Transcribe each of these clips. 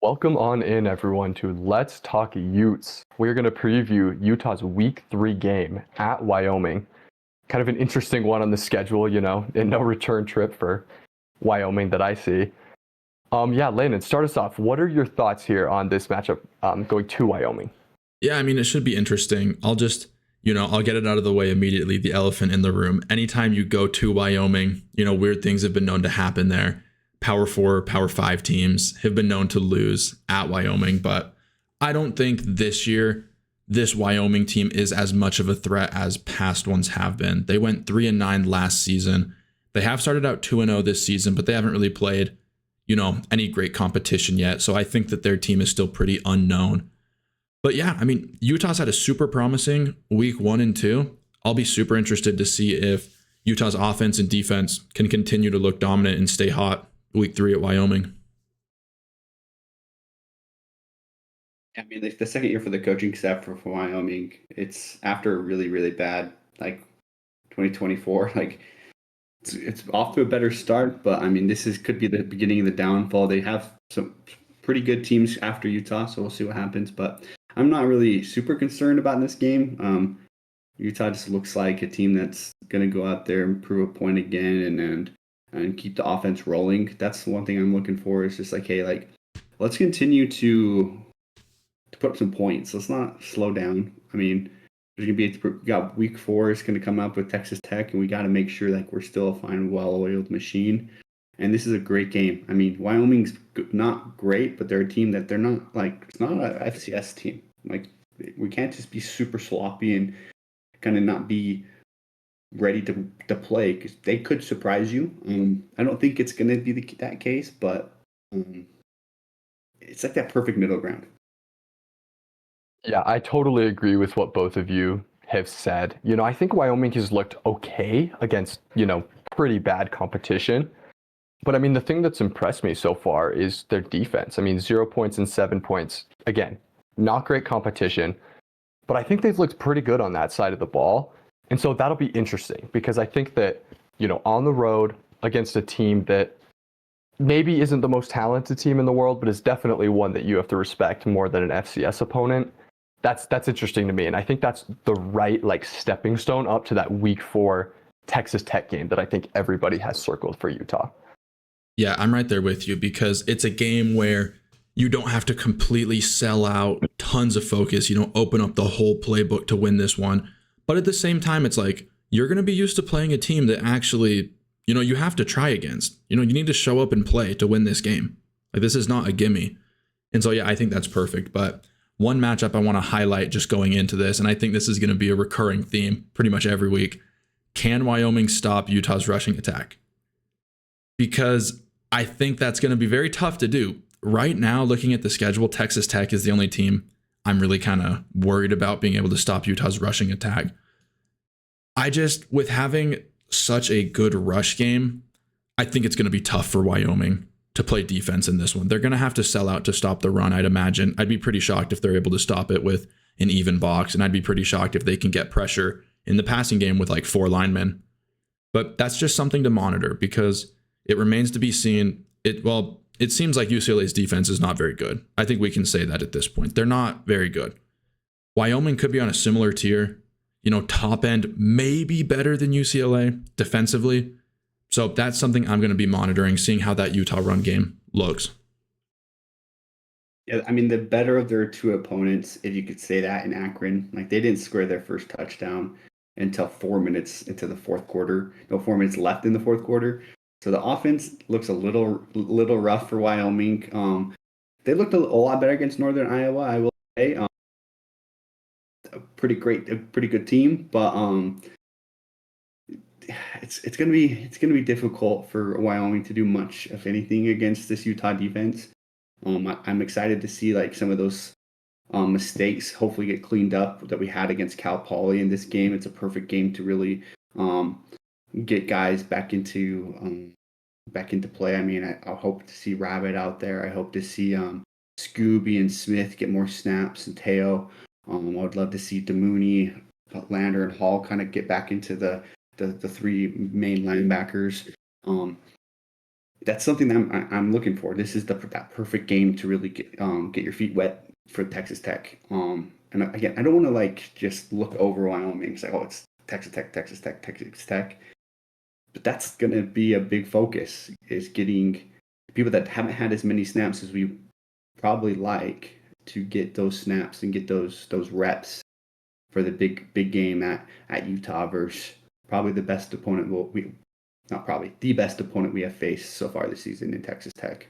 Welcome on in, everyone, to Let's Talk Utes. We're going to preview Utah's Week 3 game at Wyoming. Kind of an interesting one on the schedule, and no return trip for Wyoming that I see. Landon, start us off. What are your thoughts here on this matchup going to Wyoming? Yeah, I mean, it should be interesting. I'll get it out of the way immediately. The elephant in the room. Anytime you go to Wyoming, weird things have been known to happen there. Power 4, Power 5 teams have been known to lose at Wyoming, but I don't think this year this Wyoming team is as much of a threat as past ones have been. They went 3-9 last season. They have started out 2-0 this season, but they haven't really played, any great competition yet. So I think that their team is still pretty unknown. But yeah, I mean, Utah's had a super promising week 1 and 2. I'll be super interested to see if Utah's offense and defense can continue to look dominant and stay hot week 3 at Wyoming. I mean, the second year for the coaching staff for Wyoming, it's after a really, really bad, 2024. It's off to a better start, but I mean, could be the beginning of the downfall. They have some pretty good teams after Utah, so we'll see what happens. But I'm not really super concerned about this game. Utah just looks like a team that's going to go out there and prove a point again and keep the offense rolling. That's the one thing I'm looking for. Is just let's continue to put up some points. Let's not slow down. I mean, we got week 4 is going to come up with Texas Tech, and we got to make sure we're still a fine, well-oiled machine. And this is a great game. I mean, Wyoming's not great, but they're a team that they're not it's not an FCS team. We can't just be super sloppy and kind of not be ready to play, because they could surprise you. I don't think it's going to be that case, but it's like that perfect middle ground. Yeah, I totally agree with what both of you have said. I think Wyoming has looked okay against, pretty bad competition. But I mean, the thing that's impressed me so far is their defense. I mean, 0 points and 7 points. Again, not great competition, but I think they've looked pretty good on that side of the ball. And so that'll be interesting, because I think that, on the road against a team that maybe isn't the most talented team in the world, but is definitely one that you have to respect more than an FCS opponent. That's interesting to me. And I think that's the right stepping stone up to that week 4 Texas Tech game that I think everybody has circled for Utah. Yeah, I'm right there with you, because it's a game where you don't have to completely sell out, tons of focus. You don't open up the whole playbook to win this one. But at the same time, it's you're going to be used to playing a team that actually, you have to try against. You need to show up and play to win this game. This is not a gimme. And so, yeah, I think that's perfect. But one matchup I want to highlight just going into this, and I think this is going to be a recurring theme pretty much every week. Can Wyoming stop Utah's rushing attack? Because I think that's going to be very tough to do. Right now, looking at the schedule, Texas Tech is the only team I'm really kind of worried about being able to stop Utah's rushing attack. With having such a good rush game, I think it's going to be tough for Wyoming to play defense in this one. They're going to have to sell out to stop the run, I'd imagine. I'd be pretty shocked if they're able to stop it with an even box, and I'd be pretty shocked if they can get pressure in the passing game with 4 linemen. But that's just something to monitor, because it remains to be seen. It seems like UCLA's defense is not very good. I think we can say that at this point. They're not very good. Wyoming could be on a similar tier, top end, maybe better than UCLA defensively. So that's something I'm going to be monitoring, seeing how that Utah run game looks. Yeah, I mean, the better of their 2 opponents, if you could say that, in Akron. They didn't score their first touchdown until 4 minutes into the fourth quarter. 4 minutes left in the fourth quarter. So the offense looks a little rough for Wyoming. They looked a lot better against Northern Iowa, I will say. A pretty good team, but it's gonna be difficult for Wyoming to do much, if anything, against this Utah defense. I'm excited to see some of those mistakes hopefully get cleaned up that we had against Cal Poly in this game. It's a perfect game to really get guys back into play. I mean, I hope to see Rabbit out there. I hope to see Scooby and Smith get more snaps, and Teo. I would love to see Demooney, Lander, and Hall kind of get back into the 3 main linebackers. that's something that I'm looking for. This is that perfect game to really get your feet wet for Texas Tech. And again, I don't want to like just look over Wyoming and say, oh, it's Texas Tech, Texas Tech, Texas Tech. But that's going to be a big focus, is getting people that haven't had as many snaps as we probably like to get those snaps and get those reps for the big game at Utah versus probably the best opponent we not probably the best opponent we have faced so far this season in Texas Tech.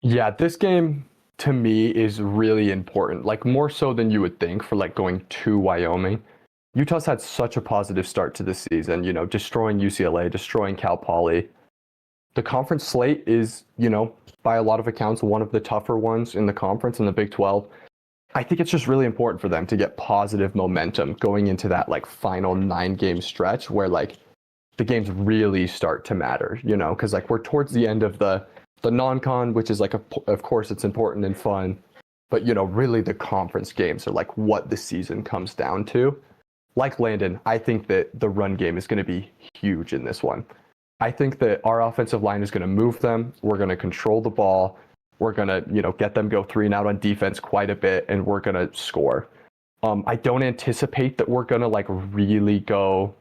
Yeah, this game to me is really important, like more so than you would think for like going to Wyoming. Utah's had such a positive start to the season, you know, destroying UCLA, destroying Cal Poly. The conference slate is, you know, by a lot of accounts, one of the tougher ones in the conference in the Big 12. I think it's just really important for them to get positive momentum going into that like final 9-game stretch where like the games really start to matter, you know, because like we're towards the end of the non-con, which is like of course it's important and fun, but you know really the conference games are like what the season comes down to. Like Landon, I think that the run game is going to be huge in this one. I think that our offensive line is going to move them. We're going to control the ball. We're going to, you know, get them go 3 and out on defense quite a bit, and we're going to score. I don't anticipate that we're going to like really go.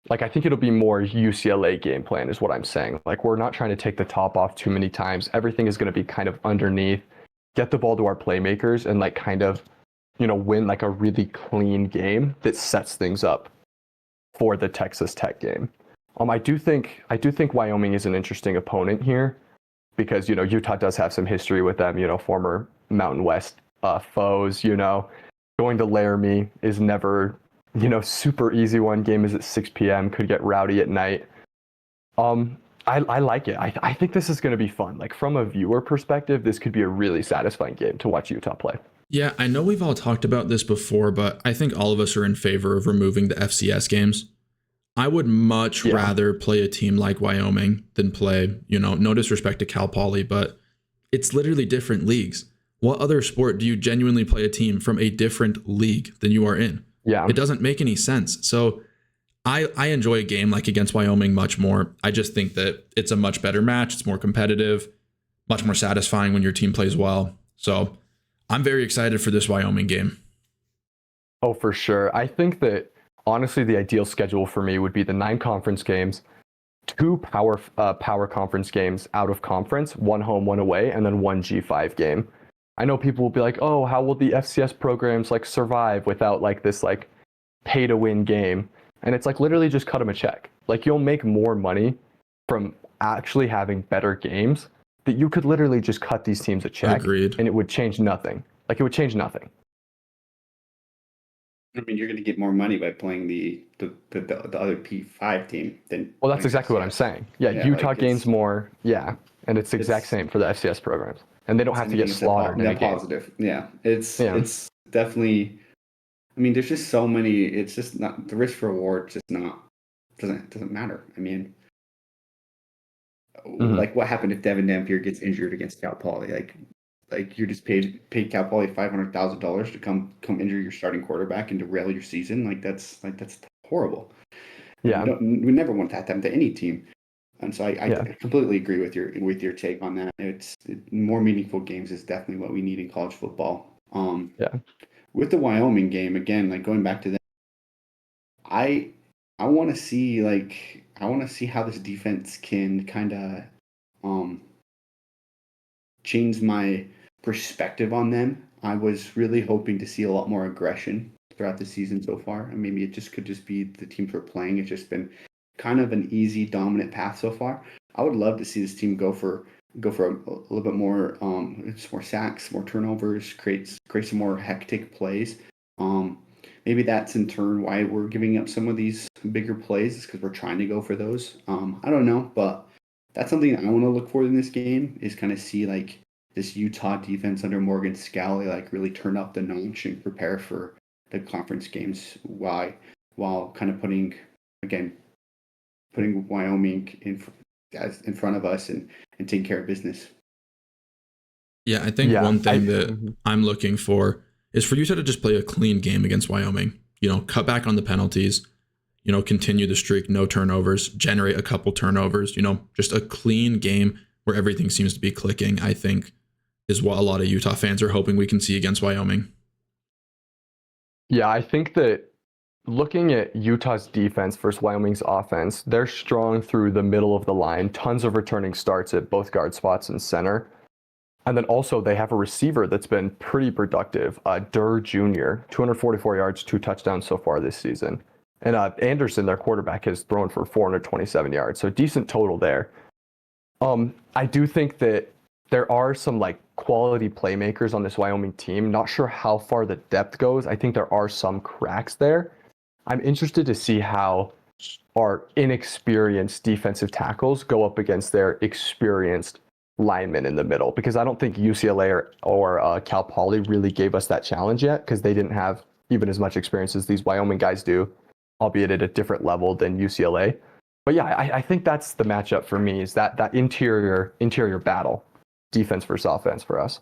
Like, I think it'll be more UCLA game plan is what I'm saying. Like, we're not trying to take the top off too many times. Everything is going to be kind of underneath, get the ball to our playmakers, and like kind of, you know, win like a really clean game that sets things up for the Texas Tech game. I do think Wyoming is an interesting opponent here because, you know, Utah does have some history with them, you know, former Mountain West foes, you know. Going to Laramie is never, you know, super easy. One game is at 6 p.m., could get rowdy at night. I like it. I think this is going to be fun. Like, from a viewer perspective, this could be a really satisfying game to watch Utah play. Yeah, I know we've all talked about this before, but I think all of us are in favor of removing the FCS games. I would much rather play a team like Wyoming than play, you know, no disrespect to Cal Poly, but it's literally different leagues. What other sport do you genuinely play a team from a different league than you are in? Yeah. It doesn't make any sense. So I enjoy a game like against Wyoming much more. I just think that it's a much better match. It's more competitive, much more satisfying when your team plays well. So I'm very excited for this Wyoming game. Oh, for sure. I think that honestly, the ideal schedule for me would be the 9 conference games, 2 power conference games out of conference, 1 home, 1 away, and then 1 G5 game. I know people will be like, oh, how will the FCS programs like survive without like this like pay to win game? And it's like literally just cut them a check. Like you'll make more money from actually having better games that you could literally just cut these teams a check. Agreed. And it would change nothing. Like it would change nothing. I mean, you're going to get more money by playing the other P5 team than. Well, that's exactly what I'm saying. Yeah, Utah like gains more. Yeah, and it's the exact same for the FCS programs, and they don't have to get slaughtered in a game. Positive. Yeah, it's definitely. I mean, there's just so many. It's just not the risk reward. Just not doesn't matter. I mean, like what happened if Devin Dampier gets injured against Cal Poly? Like you just paid Cal Poly $500,000 to come injure your starting quarterback and derail your season. That's horrible. Yeah, we never want that to happen to any team. And so I completely agree with your take on that. It's more meaningful games is definitely what we need in college football. With the Wyoming game again, like going back to that, I want to see how this defense can kind of change my perspective on them. I was really hoping to see a lot more aggression throughout the season so far, and maybe it just could just be the teams we're playing. It's just been kind of an easy, dominant path so far. I would love to see this team go for a little bit more, just more sacks, more turnovers, create some more hectic plays. Maybe that's in turn why we're giving up some of these bigger plays, is because we're trying to go for those. I don't know, but that's something I want to look for in this game, is kind of see like this Utah defense under Morgan Scalley like really turn up the notch and prepare for the conference games while kind of putting Wyoming in front of us and taking care of business. Yeah, I think one thing that I'm looking for is for Utah to just play a clean game against Wyoming. You know, cut back on the penalties. continue the streak, no turnovers, generate a couple turnovers, just a clean game where everything seems to be clicking, I think is what a lot of Utah fans are hoping we can see against Wyoming. Yeah, I think that looking at Utah's defense versus Wyoming's offense, they're strong through the middle of the line, tons of returning starts at both guard spots and center. And then also they have a receiver that's been pretty productive, Durr Jr., 244 yards, 2 touchdowns so far this season. And Anderson, their quarterback, has thrown for 427 yards, so decent total there. I do think that there are some quality playmakers on this Wyoming team. Not sure how far the depth goes. I think there are some cracks there. I'm interested to see how our inexperienced defensive tackles go up against their experienced linemen in the middle, because I don't think UCLA or Cal Poly really gave us that challenge yet, because they didn't have even as much experience as these Wyoming guys do, albeit at a different level than UCLA. But yeah, I think that's the matchup for me, is that interior battle, defense versus offense for us.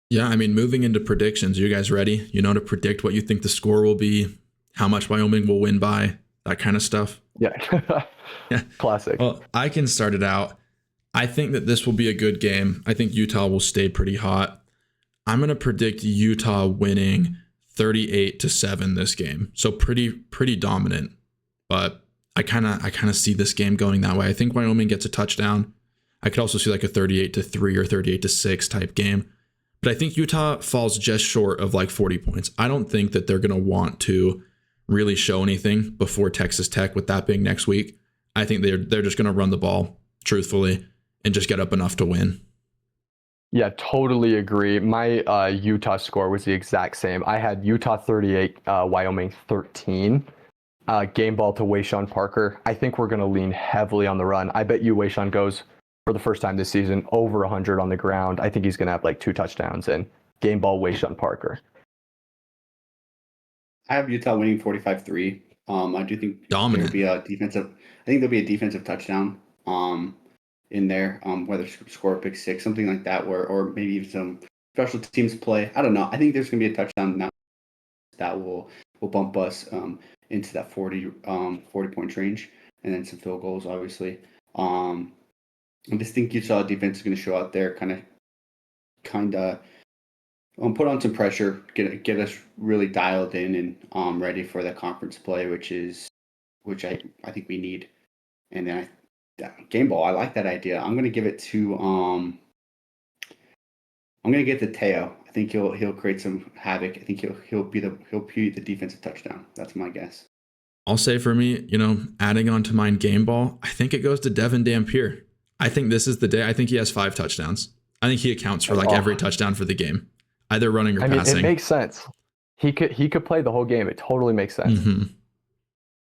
Yeah, I mean, moving into predictions, are you guys ready? To predict what you think the score will be, how much Wyoming will win by, that kind of stuff? Yeah. Yeah. Classic. Well, I can start it out. I think that this will be a good game. I think Utah will stay pretty hot. I'm going to predict Utah winning 38-7 this game. So pretty dominant. But I kind of see this game going that way. I think Wyoming gets a touchdown. I could also see a 38-3 or 38-6 type game. But I think Utah falls just short of 40 points. I don't think that they're going to want to really show anything before Texas Tech, with that being next week. I think they're just going to run the ball, truthfully, and just get up enough to win. Yeah, totally agree. My Utah score was the exact same. I had Utah 38, Wyoming 13. Game ball to Wayshawn Parker. I think we're going to lean heavily on the run. I bet you Wayshawn goes, for the first time this season, over 100 on the ground. I think he's going to have 2 touchdowns, and game ball Wayshawn Parker. I have Utah winning 45-3. I do think Dominant. there'll be a defensive touchdown in there, whether score a pick six, something like that, or maybe even some special teams play. I don't know. I think there's going to be a touchdown now that will bump us into that 40 points range, and then some field goals, obviously. I just think Utah defense is going to show out there, kind of put on some pressure, get us really dialed in and ready for the conference play, which I think we need. And then game ball, I like that idea. I'm going to give it to I'm going to get to Teo. I think he'll create some havoc. I think he'll be the defensive touchdown. That's my guess. I'll say for me, adding on to mine game ball, I think it goes to Devin Dampier. I think this is the day. I think he has 5 touchdowns. I think he accounts for every touchdown for the game, either running or passing. It makes sense. He could play the whole game. It totally makes sense. Mm-hmm.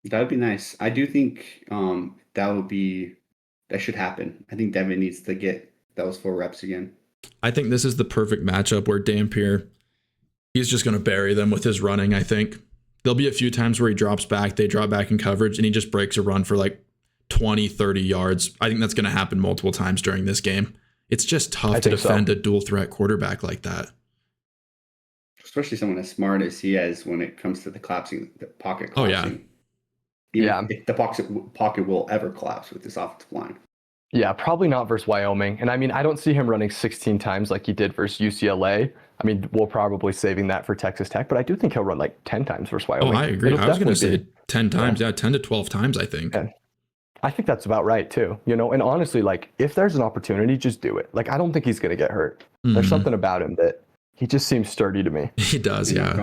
That would be nice. I do think that should happen. I think Devin needs to get those 4 reps again. I think this is the perfect matchup where Dampier, he's just going to bury them with his running, I think. There'll be a few times where he drops back, they drop back in coverage, and he just breaks a run for 20, 30 yards. I think that's going to happen multiple times during this game. It's just tough to defend a dual threat quarterback like that. Especially someone as smart as he is when it comes to the pocket collapsing. Oh, yeah. If the pocket will ever collapse with this offensive line. Yeah, probably not versus Wyoming. And I don't see him running 16 times like he did versus UCLA. We'll probably saving that for Texas Tech, but I do think he'll run 10 times versus Wyoming. Oh, I agree. I was going to say 10 times. Yeah, 10 to 12 times, I think. Yeah. I think that's about right too. And honestly, if there's an opportunity, just do it. I don't think he's going to get hurt. Mm-hmm. There's something about him that he just seems sturdy to me. He does, yeah.